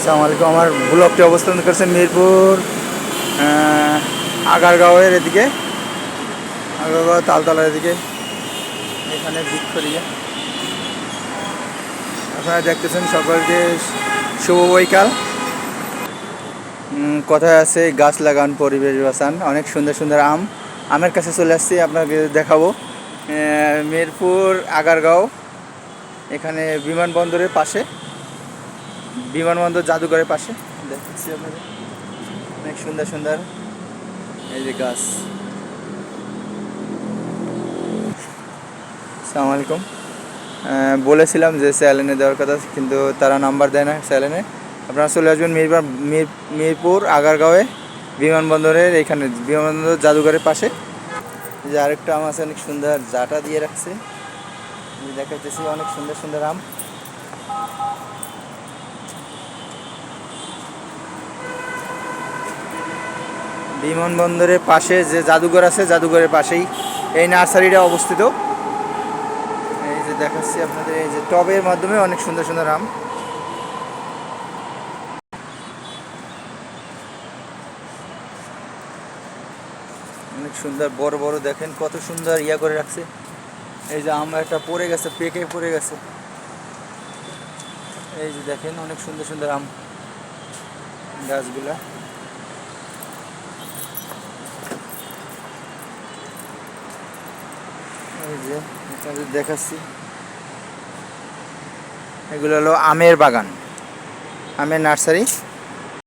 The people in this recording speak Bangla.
আসসালামু আলাইকুম। আমার ব্লগটি অবস্থান করছে মিরপুর আগারগাঁওয়ের এদিকে, আগারগাঁও তালতলার এদিকে। এখানে ভিক্টোরিয়া আপনারা দেখতেছেন। সকলকে শুভ বৈকাল। কথায় আছে গাছ লাগান পরিবেশ বাঁচান। অনেক সুন্দর সুন্দর আমের কাছে চলে আসছি, আপনাকে দেখাবো। মিরপুর আগারগাঁও, এখানে বিমানবন্দরের পাশে, বিমানবন্দর জাদুঘরের পাশে দেখতেছি আপনাদের অনেক সুন্দর সুন্দর এই যে গাছ। আসসালামু আলাইকুম। বলেছিলাম যে স্যালেনে দেওয়ার কথা, কিন্তু তারা নাম্বার দেয় না স্যালেনে। আপনারা চলে আসবেন মিরপুর আগারগাঁওয়ে, বিমানবন্দরের এখানে, বিমানবন্দর জাদুঘরের পাশে। এই যে আরেকটা আম আছে, অনেক সুন্দর জাটা দিয়ে রাখছে, দেখাইতেছি। অনেক সুন্দর সুন্দর আম। বিমানবন্দরের পাশে যে জাদুঘর আছে, জাদুঘরের পাশেই এই নার্সারিটা অবস্থিত। এই যে দেখাচ্ছি আপনাদের, এই যে টবের মাধ্যমে অনেক সুন্দর সুন্দর আম। অনেক সুন্দর বড় বড়, দেখেন কত সুন্দর ইয়া করে রাখছে। এই যে আম একটা পড়ে গেছে, পেকে পড়ে গেছে। এই যে দেখেন অনেক সুন্দর সুন্দর আম গাছগুলা। এই যে আপনাদের দেখাচ্ছি, এগুলো হলো আমের বাগান, আমের নার্সারি।